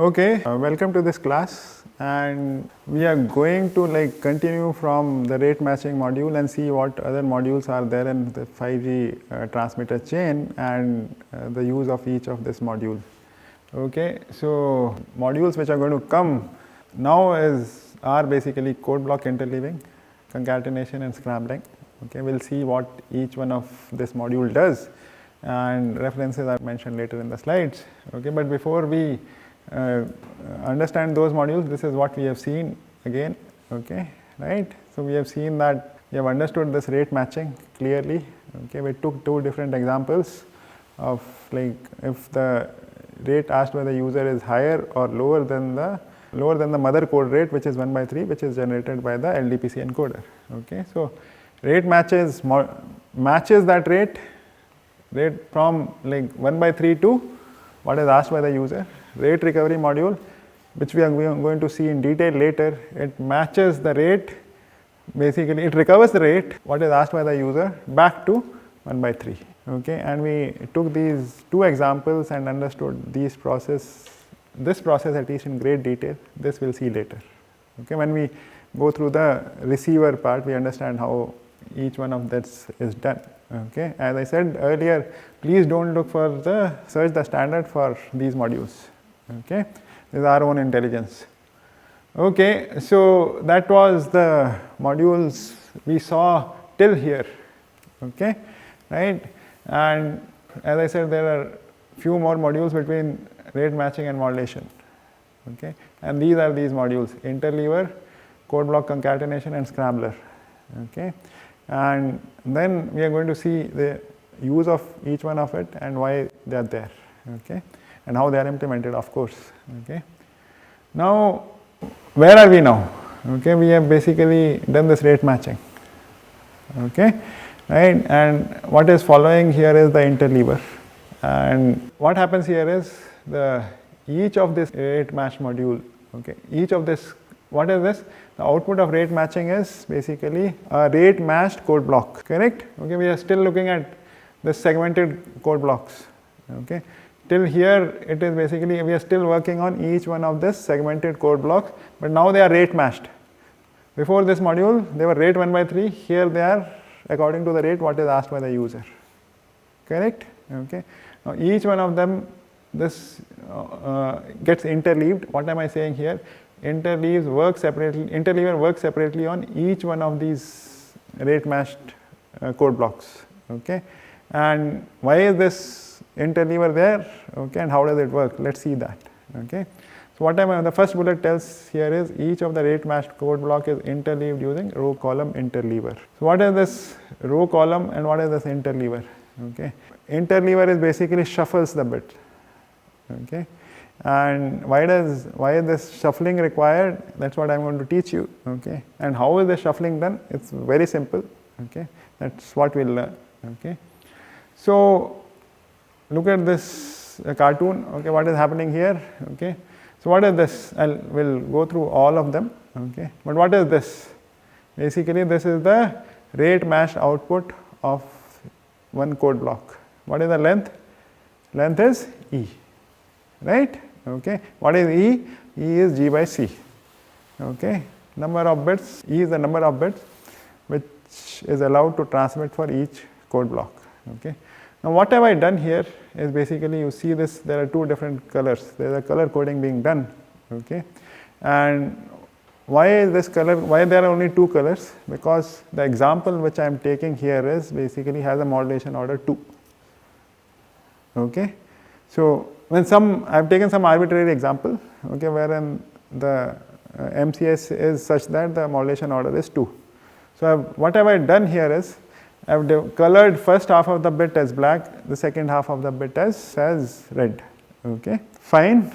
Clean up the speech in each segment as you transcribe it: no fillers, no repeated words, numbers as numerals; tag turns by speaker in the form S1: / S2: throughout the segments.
S1: Okay, welcome to this class, and we are going to continue from the rate matching module and see what other modules are there in the 5G transmitter chain and the use of each of this module. Okay, so modules which are going to come now are basically code block interleaving, concatenation and scrambling. Okay, we'll see what each one of this module does, and references are mentioned later in the slides. Okay, but before we understand those modules, this is what we have seen again. Okay, right? So we have seen that we have understood this rate matching clearly. Okay, we took two different examples of if the rate asked by the user is higher or lower than the mother code rate, which is 1/3, which is generated by the LDPC encoder. Okay, so rate matches that rate from 1/3 to what is asked by the user. Rate recovery module, which we are going to see in detail later, it matches the rate, basically it recovers the rate what is asked by the user back to 1/3. Okay, and we took these two examples and understood this process at least in great detail. This we'll see later. Okay, when we go through the receiver part, we understand how each one of this is done. Okay, as I said earlier, please don't look for search the standard for these modules. Okay, this is our own intelligence. Okay, so that was the modules we saw till here. Okay, right, and as I said, there are few more modules between rate matching and modulation. Okay, and these are these modules: interleaver, code block concatenation and scrambler. Okay, and then we are going to see the use of each one of it and why they are there. Okay, and how they are implemented, of course. Okay, now where are we now? Okay, we have basically done this rate matching. Okay, right, and what is following here is the interleaver. And what happens here is each of this rate match module. Okay, each of this, what is this? The output of rate matching is basically a rate matched code block. Correct? Okay, we are still looking at the segmented code blocks. Okay, till here it is basically we are still working on each one of this segmented code blocks, but now they are rate matched. Before this module they were rate 1/3. Here they are according to the rate what is asked by the user. Correct? Okay. Now each one of them this gets interleaved. What am I saying here? Interleaver works separately on each one of these rate matched code blocks. Okay, and why is this interleaver there? Okay, and how does it work? Let's see that. Okay, so the first bullet tells here is each of the rate matched code block is interleaved using row column interleaver. So what is this row column and what is this interleaver? Okay, interleaver is basically shuffles the bit. Okay, and why is this shuffling required? That's what I'm going to teach you. Okay, and how is the shuffling done? It's very simple. Okay, that's what we'll learn. Okay, so look at this cartoon. Okay, what is happening here? Okay, so what is this? We'll go through all of them. Okay, but what is this? Basically, this is the rate matched output of one code block. What is the length? Length is E. Right? Okay. What is E? E is G by C. Okay. Number of bits. E is the number of bits which is allowed to transmit for each code block. Okay. Now what have I done here is basically you see this, there are two different colors. There is a color coding being done. Okay. And why is this color? Why there are only two colors? Because the example which I am taking here is basically has a modulation order 2. Okay. So when I have taken some arbitrary example, okay, wherein the MCS is such that the modulation order is 2. So what have I done here is I have colored first half of the bit as black, the second half of the bit as red. Okay, fine.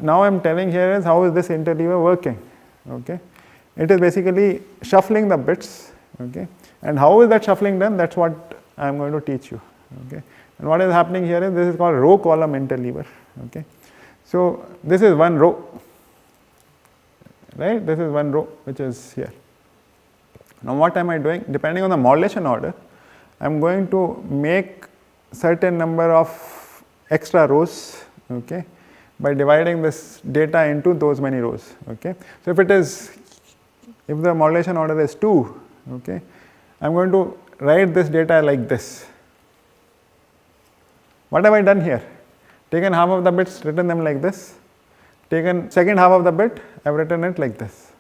S1: Now I'm telling here is how is this interleaver working. Okay, it is basically shuffling the bits. Okay, and how is that shuffling done? That's what I'm going to teach you. Okay. And what is happening here is this is called row column interleaver. Okay, so this is one row, right? This is one row which is here. Now what am I doing? Depending on the modulation order, I am going to make certain number of extra rows. Okay, by dividing this data into those many rows. Okay. So if the modulation order is 2, okay, I am going to write this data like this. What have I done here? Taken half of the bits, written them like this. Taken second half of the bit, I have written it like this.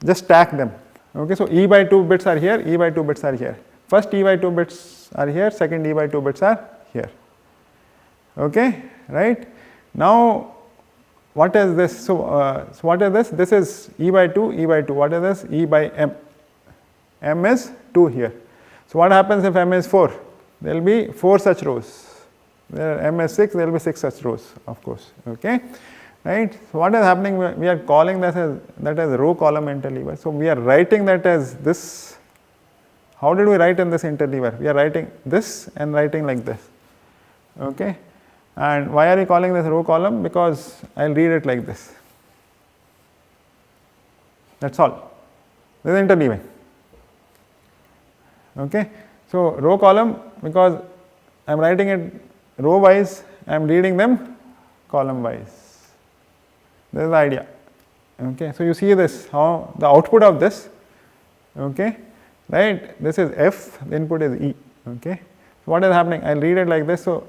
S1: Just stack them. Okay, so E by 2 bits are here, E by 2 bits are here. First E by 2 bits are here, second E by 2 bits are here. Okay, right? Now, what is this? So what is this? This is E by 2, E by 2. What is this? E by M. M is 2 here. So what happens if M is 4? There will be 4 such rows. Where M is 6, there will be 6 such rows, of course. Okay, right? So what is happening? We are calling that as row column interleaver. So we are writing that as this. How did we write in this interleaver? We are writing this and writing like this. Okay, and why are we calling this row column? Because I will read it like this. That's all. This is interleaving. Okay, so row column, because I am writing it row wise, I am reading them column wise. This is the idea. Okay, so you see this, how the output of this, okay, right, this is F, the input is E. Okay, so what is happening? I will read it like this. So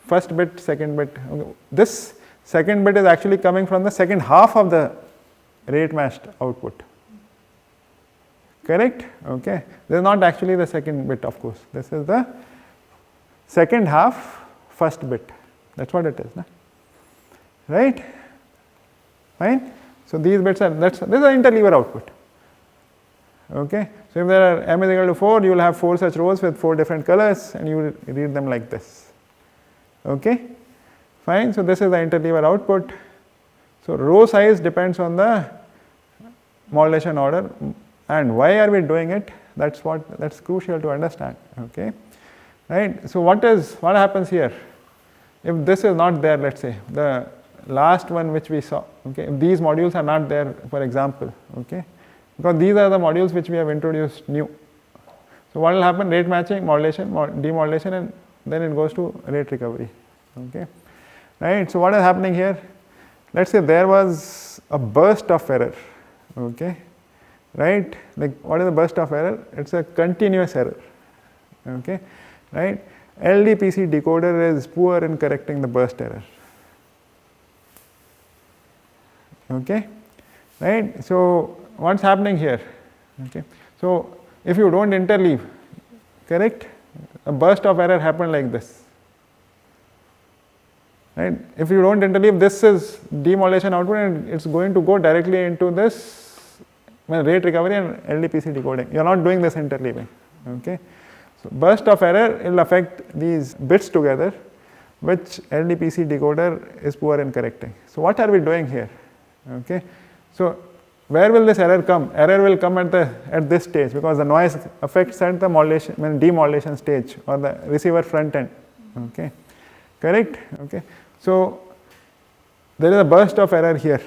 S1: first bit, second bit, okay. This second bit is actually coming from the second half of the rate matched output. Correct? Okay. This is not actually the second bit, of course. This is the second half first bit. That's what it is. No? Right? Fine. So these bits are, this is the interleaver output. Okay. So if there are M is equal to 4, you will have 4 such rows with 4 different colors, and you will read them like this. Okay. Fine. So this is the interleaver output. So row size depends on the modulation order. And why are we doing it? That's crucial to understand. Okay, right? So what happens here? If this is not there, let's say the last one which we saw. Okay, if these modules are not there, for example. Okay, because these are the modules which we have introduced new. So what will happen? Rate matching, modulation, demodulation, and then it goes to rate recovery. Okay, right? So what is happening here? Let's say there was a burst of error. Okay. Right, like what is the burst of error? It's a continuous error. Okay, right? LDPC decoder is poor in correcting the burst error. Okay, right? So what's happening here? Okay, so if you don't interleave, correct? A burst of error happened like this. Right? If you don't interleave, this is demodulation output, and it's going to go directly into this rate recovery and LDPC decoding. You are not doing this interleaving. Okay, so burst of error will affect these bits together, which LDPC decoder is poor in correcting. So what are we doing here? Okay, so where will this error come? Error will come at this stage, because the noise affects at the modulation, demodulation stage, or the receiver front end. Okay, correct. Okay, so there is a burst of error here.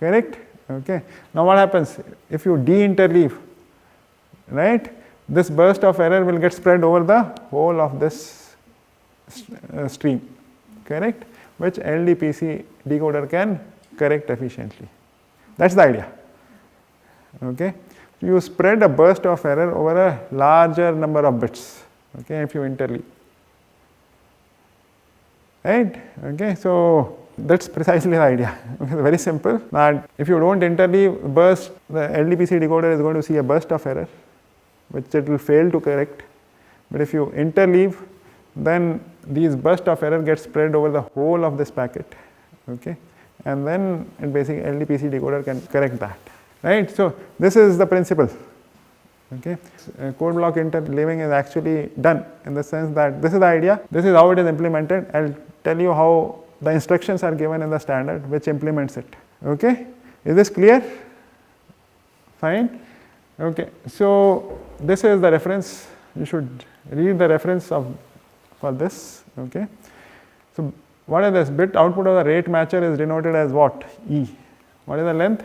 S1: Correct. Okay. Now what happens if you de-interleave? Right, this burst of error will get spread over the whole of this stream. Correct, which LDPC decoder can correct efficiently. That's the idea. Okay, you spread a burst of error over a larger number of bits. Okay, if you interleave. Right. Okay, so that's precisely the idea. It's very simple, that if you don't interleave, the LDPC decoder is going to see a burst of error, which it will fail to correct. But if you interleave, then these burst of error get spread over the whole of this packet. Okay, and then basically LDPC decoder can correct that. Right. So this is the principle. Okay, code block interleaving is actually done in the sense that this is the idea. This is how it is implemented. I'll tell you how the instructions are given in the standard which implements it. Okay, is this clear? Fine. Okay, so this is the reference. You should read the reference for this. Okay, so what is this? Bit output of the rate matcher is denoted as what? E. What is the length?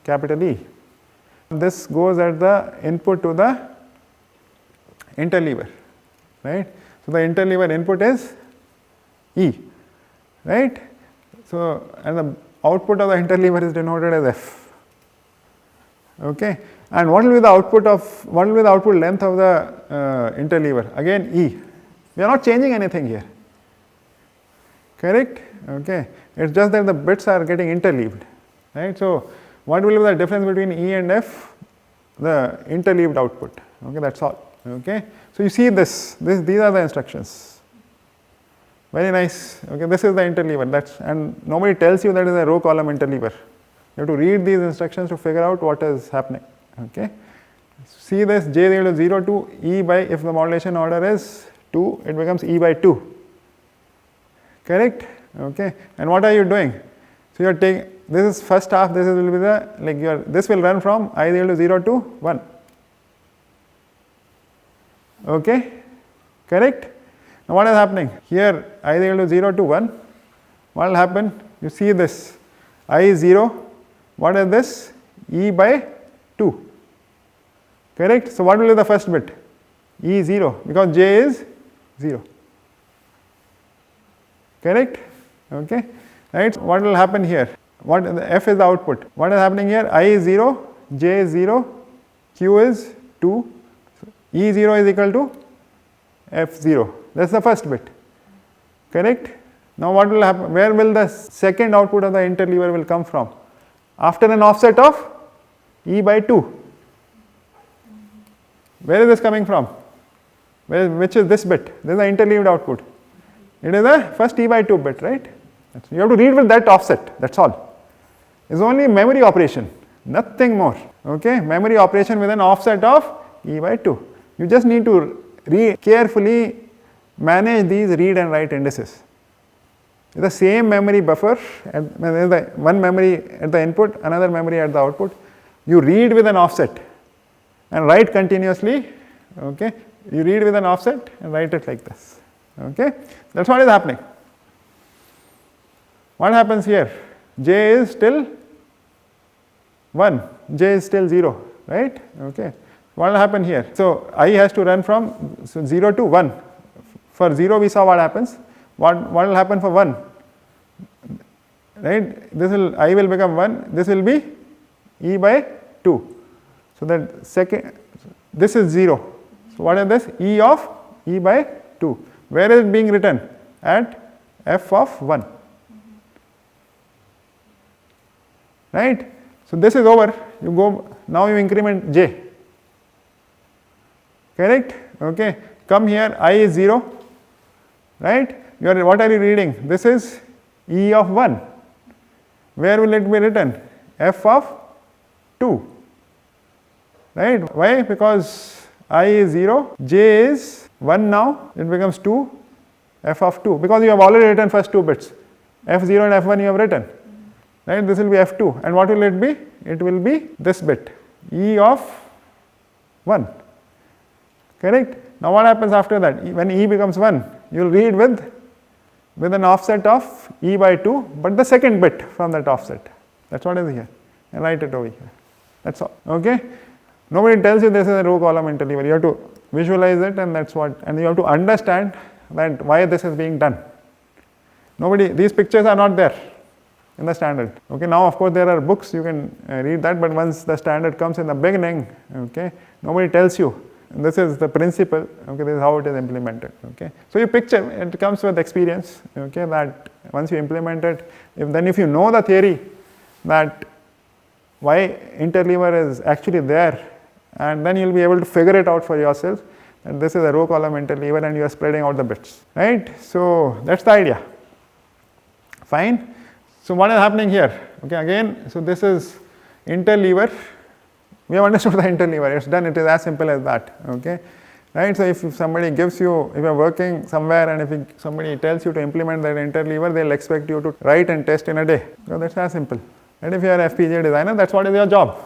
S1: Capital E. This goes at the input to the interleaver. Right. So the interleaver input is E, right? So, and the output of the interleaver is denoted as F. Okay, and what will be the output length of the interleaver? Again E. We are not changing anything here. Correct? Okay, it's just that the bits are getting interleaved, right? So, what will be the difference between E and F? The interleaved output. Okay, that's all. Okay, so you see these are the instructions. Very nice. Okay, this is the interleaver. And nobody tells you that is a row column interleaver. You have to read these instructions to figure out what is happening. Okay, see this J is equal to 0 to E by, if the modulation order is 2, it becomes E by 2. Correct? Okay, and what are you doing? So you are taking, this is first half, this will be the, this will run from I is equal to 0 to 1. Okay, correct? Now what is happening? Here I is equal to 0 to 1, what will happen? You see this, I is 0, what is this? E by 2. Correct? So what will be the first bit? E 0, because J is 0. Correct? Okay, right? What will happen here? What F is the output. What is happening here? I is 0, J is 0, Q is 2, so E0 is equal to F0. That's the first bit. Correct? Now what will happen? Where will the second output of the interleaver will come from? After an offset of E by 2. Where is this coming from? Which is this bit? This is the interleaved output. It is the first E by 2 bit, right? You have to read with that offset, that's all. It's only memory operation, nothing more. Okay, memory operation with an offset of E by 2. You just need to carefully manage these read and write indices. The same memory buffer, there is one memory at the input, another memory at the output. You read with an offset and write continuously. Okay, you read with an offset and write it like this. Okay, that's what is happening. What happens here? J is still 1, J is still 0, right? Okay, what will happen here? So I has to run from 0 to 1. For 0 we saw what happens. What will happen for 1? Right? I will become 1, this will be E by 2. So that second, this is 0. So what is this? E of E by 2. Where is it being written? At F of 1. Right? So this is over. You go, now you increment J. Correct? Okay. Come here, I is 0. Right? What are you reading? This is E of 1. Where will it be written? F of 2. Right? Why? Because I is 0, J is 1 now, it becomes 2, F of 2. Because you have already written first 2 bits. F0 and F1 you have written. Right? This will be F2. And what will it be? It will be this bit, E of 1. Correct? Now what happens after that? When E becomes 1, you will read with an offset of E by 2, but the second bit from that offset. That's what is here. And write it over here. That's all. Okay? Nobody tells you this is a row column interleaver. You have to visualize it, and that's what, and you have to understand that why this is being done. These pictures are not there in the standard. Okay, now of course there are books, you can read that, but once the standard comes in the beginning, okay, nobody tells you. This is the principle, okay, this is how it is implemented, okay. So you picture, it comes with experience, okay, that once you implement it, if you know the theory that why interleaver is actually there, and then you'll be able to figure it out for yourself, and this is a row column interleaver and you are spreading out the bits, right. So that's the idea. Fine. So what is happening here? Okay, again, so this is interleaver. We have understood the interleaver, it's done, it is as simple as that, okay. Right, so if somebody gives you, if you are working somewhere and if somebody tells you to implement that interleaver, they'll expect you to write and test in a day. So that's as simple. And if you are an FPGA designer, that's what is your job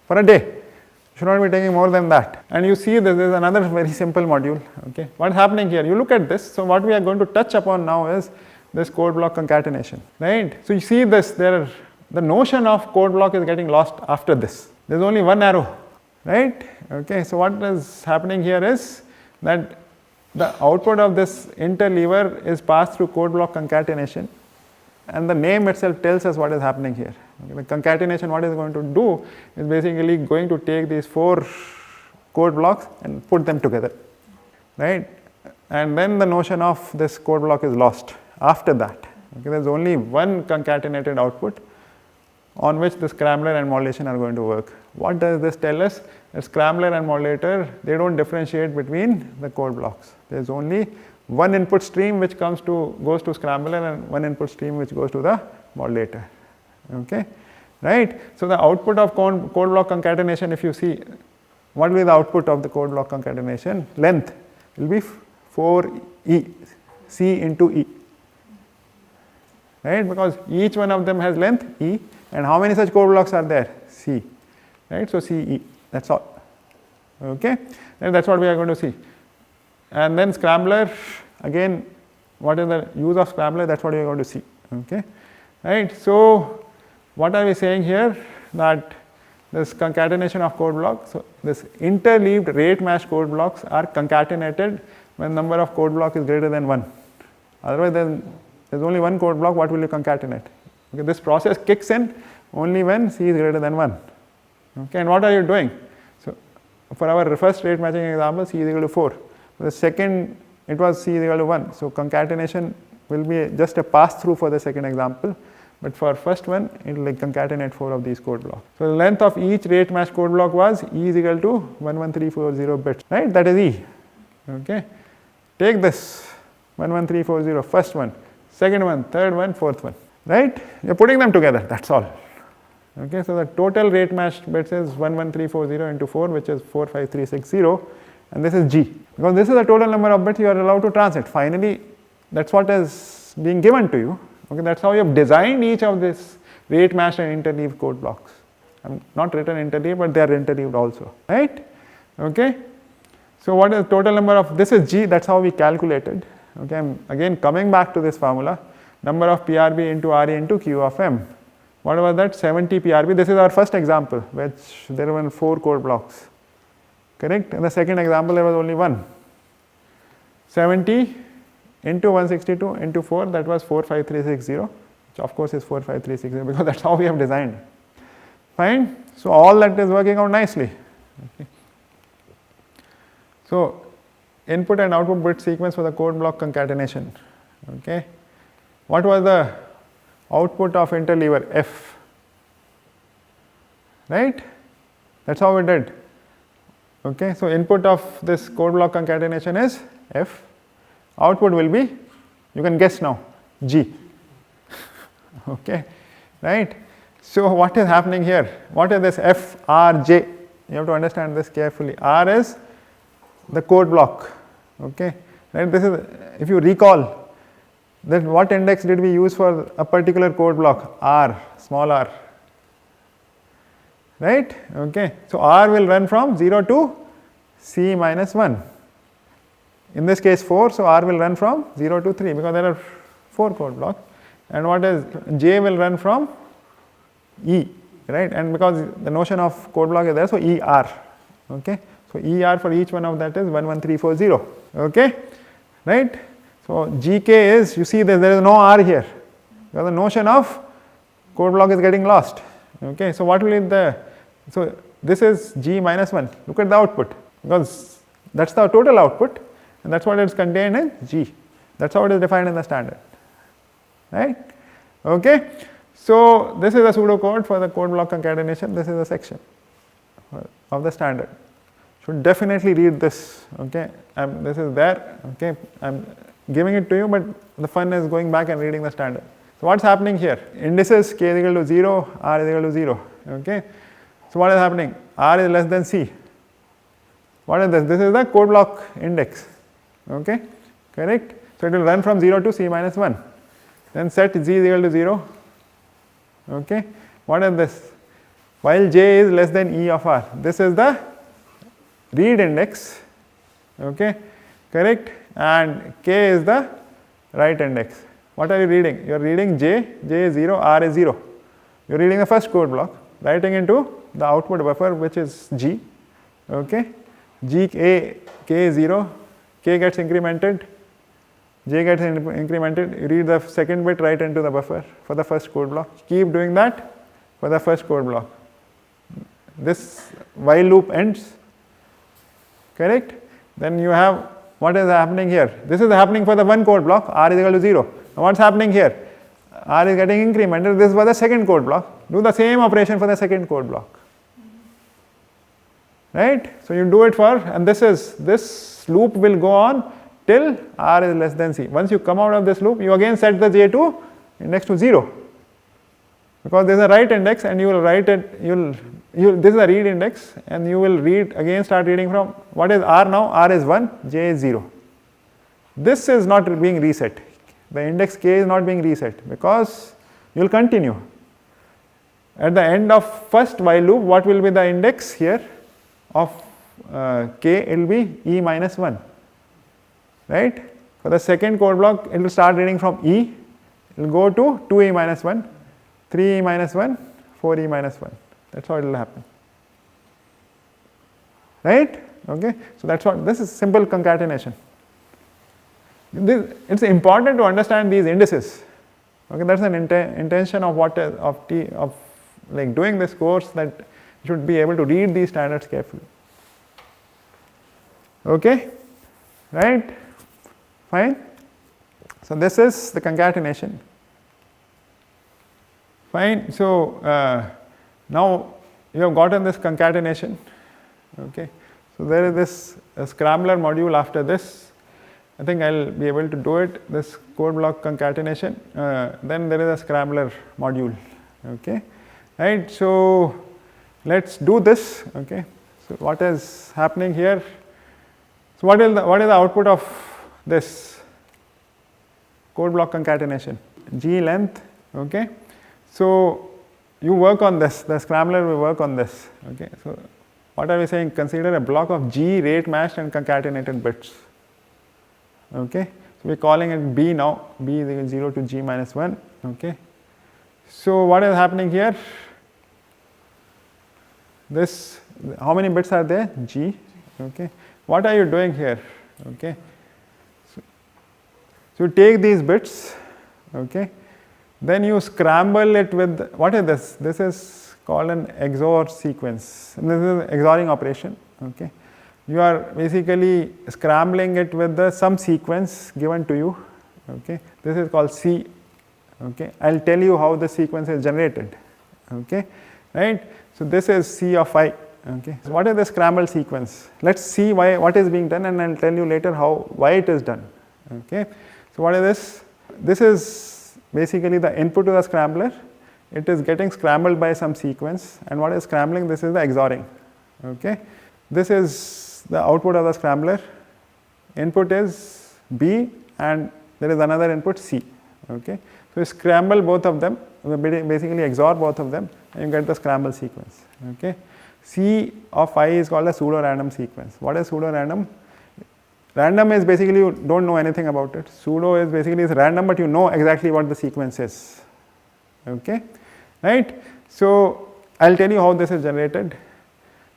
S1: for a day. You should not be taking more than that. And you see this is another very simple module, okay. What's happening here? You look at this, so what we are going to touch upon now is this code block concatenation, right. So you see this, the notion of code block is getting lost after this. There's only one arrow, right? Okay, so what is happening here is that the output of this interleaver is passed through code block concatenation, and the name itself tells us what is happening here. Okay, the concatenation, what is going to do is basically going to take these 4 code blocks and put them together, right? And then the notion of this code block is lost after that. Okay, there is only one concatenated output on which the scrambler and modulation are going to work. What does this tell us? The scrambler and modulator, they don't differentiate between the code blocks. There is only one input stream which goes to scrambler, and one input stream which goes to the modulator. Okay, right? So the output of code block concatenation, if you see, what will be the output of the code block concatenation? Length will be 4e, c into e, right? Because each one of them has length e, and how many such code blocks are there? C, right? So CE, that's all. Okay, and that's what we are going to see. And then scrambler, again, what is the use of scrambler? That's what we are going to see. Okay, right? So what are we saying here? That this concatenation of code blocks, so this interleaved rate matched code blocks are concatenated when number of code block is greater than 1. Otherwise, then there's only one code block. What will you concatenate? Okay, this process kicks in only when c is greater than 1. Okay, and what are you doing? So for our first rate matching example, c is equal to 4. For the second, it was c is equal to 1. So concatenation will be just a pass through for the second example. But for first one, it will concatenate 4 of these code blocks. So the length of each rate match code block was e is equal to 11340 bits, right? That is e. Okay, take this 11340, first one, second one, third one, fourth one, right? You're putting them together, that's all. Okay, so the total rate matched bits is 11340 into 4, which is 45360, and this is g. Because this is the total number of bits you are allowed to transmit. Finally, that's what is being given to you. Okay, that's how you have designed each of this rate matched and interleaved code blocks. I'm not written interleaved, but they are interleaved also, right? Okay, so what is the total number of, this is g, that's how we calculated. Okay, I'm again coming back to this formula, number of PRB into RE into Q of M. What was that? 70 PRB. This is our first example, which there were 4 code blocks, correct? In the second example, there was only one. 70 into 162 into 4, that was 45360, which of course is 45360 because that's how we have designed. Fine. So all that is working out nicely. Okay. So input and output bit sequence for the code block concatenation. Okay. What was the output of interleaver? F. Right? That's how we did. Okay. So input of this code block concatenation is F. Output will be, you can guess now, G. Okay, right? So what is happening here? What is this F, R, J? You have to understand this carefully. R is the code block. Okay, right? This is, if you recall, that what index did we use for a particular code block? R, small r. Right? Okay, so R will run from 0 to C minus 1. In this case 4, so R will run from 0 to 3 because there are 4 code blocks. And what is J will run from E, right? And because the notion of code block is there, so ER. Okay, so ER for each one of that is 11340. Okay, right? So GK is, you see there is no R here because the notion of code block is getting lost. Okay, so what will be the, so this is G minus 1. Look at the output because that's the total output. And that's what is contained in G. That's how it is defined in the standard, right? Okay, so this is a pseudocode for the code block concatenation. This is a section of the standard. Should definitely read this. Okay, this is there. Okay, I'm giving it to you, but the fun is going back and reading the standard. So what's happening here? Indices k is equal to 0, r is equal to 0. Okay, so what is happening? R is less than C. What is this? This is the code block index. Okay, correct. So it will run from 0 to C minus 1. Then set Z is equal to 0. Okay, what is this? While J is less than E of R, this is the read index. Okay, correct. And K is the write index. What are you reading? You are reading J is 0, R is 0. You are reading the first code block, writing into the output buffer, which is G. Okay, K is 0. k gets incremented, j gets incremented, you read the second bit right into the buffer for the first code block. Keep doing that for the first code block. This while loop ends, correct? Then you have what is happening here. This is happening for the one code block, r is equal to 0. Now what's happening here? R is getting incremented. This was the second code block. Do the same operation for the second code block. Right? So you do it for, and this loop will go on till r is less than c. Once you come out of this loop, you again set the j to index to 0, because there is a write index and you will write it, this is a read index and you will read, again start reading from, what is r now? R is 1, j is 0. This is not being reset. The index k is not being reset because you will continue. At the end of first while loop, what will be the index here of k? It will be e minus 1, right? For the second code block, it will start reading from e, it will go to 2e minus 1, 3e minus 1, 4e minus 1. That's how it will happen, right? Okay, so that's what, this is simple concatenation. It's important to understand these indices. Okay, that's an intention of like doing this course, that you should be able to read these standards carefully. Okay, right? Fine. So this is the concatenation. Fine. So now you have gotten this concatenation. Okay. So there is this scrambler module after this. I think I'll be able to do it, this code block concatenation. Then there is a scrambler module. Okay. Right. So let's do this. Okay. So what is happening here? So what is the output of this code block concatenation? G length. Okay. So you work on this. The scrambler will work on this. Okay. So what are we saying? Consider a block of G rate matched and concatenated bits. Okay. So we are calling it B now. B is equal to 0 to G minus 1. Okay. So what is happening here? This, how many bits are there? G. Okay. What are you doing here? Okay. So you take these bits. Okay. Then you scramble it with, what is this? This is called an XOR sequence. And this is an XORing operation. Okay. You are basically scrambling it with some sequence given to you. Okay. This is called C. Okay. I'll tell you how the sequence is generated. Okay. Right. So this is C of I. Okay. So what is the scramble sequence? Let's see what is being done, and I'll tell you later why it is done. Okay. So what is this? This is basically the input to the scrambler. It is getting scrambled by some sequence, and what is scrambling? This is the XORing. Okay. This is the output of the scrambler. Input is B and there is another input C. Okay. So you scramble both of them, basically XOR both of them, and you get the scramble sequence. Okay. C of I is called a pseudo-random sequence. What is pseudo-random? Random is basically you don't know anything about it. Pseudo is basically it's random, but you know exactly what the sequence is. Okay, right? So I'll tell you how this is generated.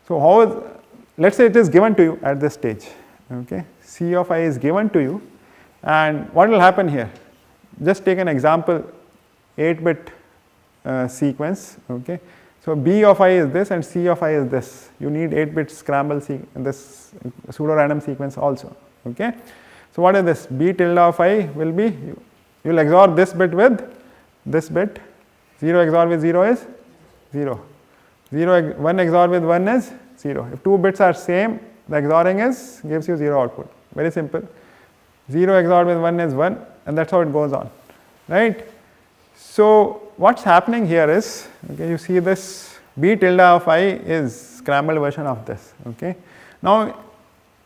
S1: So let's say it is given to you at this stage. Okay, C of I is given to you, and what will happen here? Just take an example, 8-bit sequence. Okay. So B of I is this and C of I is this. You need 8-bit scramble this pseudo-random sequence also. Okay. So what is this? B tilde of I will be, you will XOR this bit with this bit. 0 XOR with 0 is 0. 1 XOR with 1 is 0. If 2 bits are same, the XORing gives you 0 output. Very simple. 0 XOR with 1 is 1, and that's how it goes on. Right. So what's happening here is, okay, you see this B tilde of I is scrambled version of this. Okay. Now,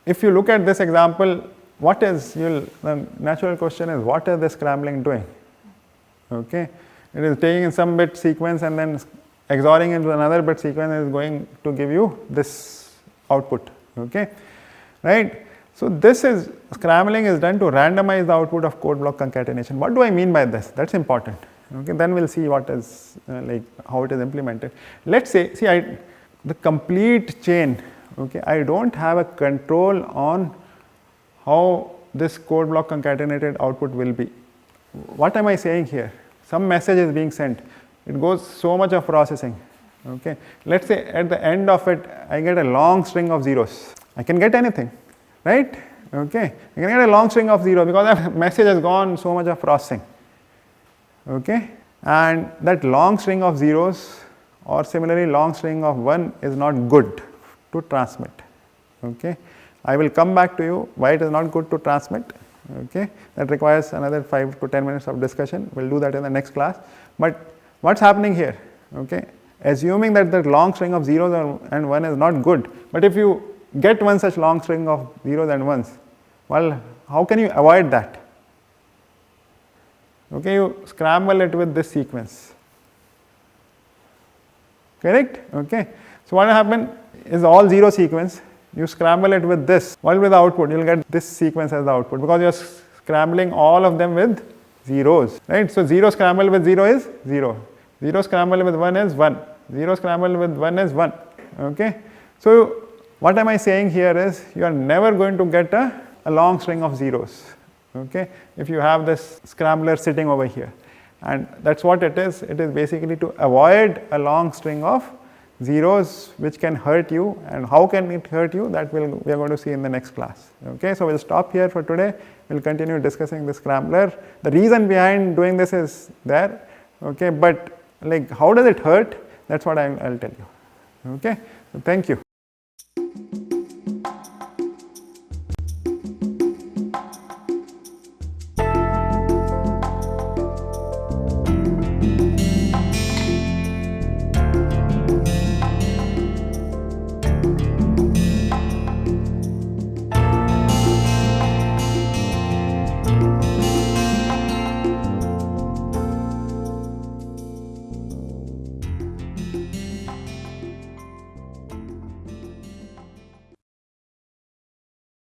S1: if you look at this example, the natural question is, what is the scrambling doing? Okay. It is taking in some bit sequence and then XORing into another bit sequence is going to give you this output. Okay. Right. So this is, scrambling is done to randomize the output of code block concatenation. What do I mean by this? That's important. Okay, then we'll see what is how it is implemented. Let's say, the complete chain. Okay, I don't have a control on how this code block concatenated output will be. What am I saying here? Some message is being sent. It goes so much of processing. Okay. Let's say at the end of it, I get a long string of zeros. I can get anything, right? Okay. I can get a long string of zero because that message has gone so much of processing. Okay. And that long string of zeros or similarly long string of 1 is not good to transmit. Okay. I will come back to you why it is not good to transmit. Okay. That requires another 5 to 10 minutes of discussion. We'll do that in the next class. But what's happening here? Okay. Assuming that the long string of zeros and 1 is not good, but if you get one such long string of zeros and ones, well, how can you avoid that? Okay, you scramble it with this sequence. Correct? Okay. So what will happen is all zero sequence. You scramble it with this. What will be the output? You will get this sequence as the output because you are scrambling all of them with zeros. Right? So 0 scrambled with 0 is 0. 0 scrambled with 1 is 1. 0 scrambled with 1 is 1. Okay. So what am I saying here is you are never going to get a long string of zeros. Okay. If you have this scrambler sitting over here, and that's what it is. It is basically to avoid a long string of zeros which can hurt you, and how can it hurt you, that we are going to see in the next class. Okay. So we'll stop here for today. We'll continue discussing the scrambler. The reason behind doing this is there. Okay. But like how does it hurt? That's what I'll tell you. Okay. So thank you.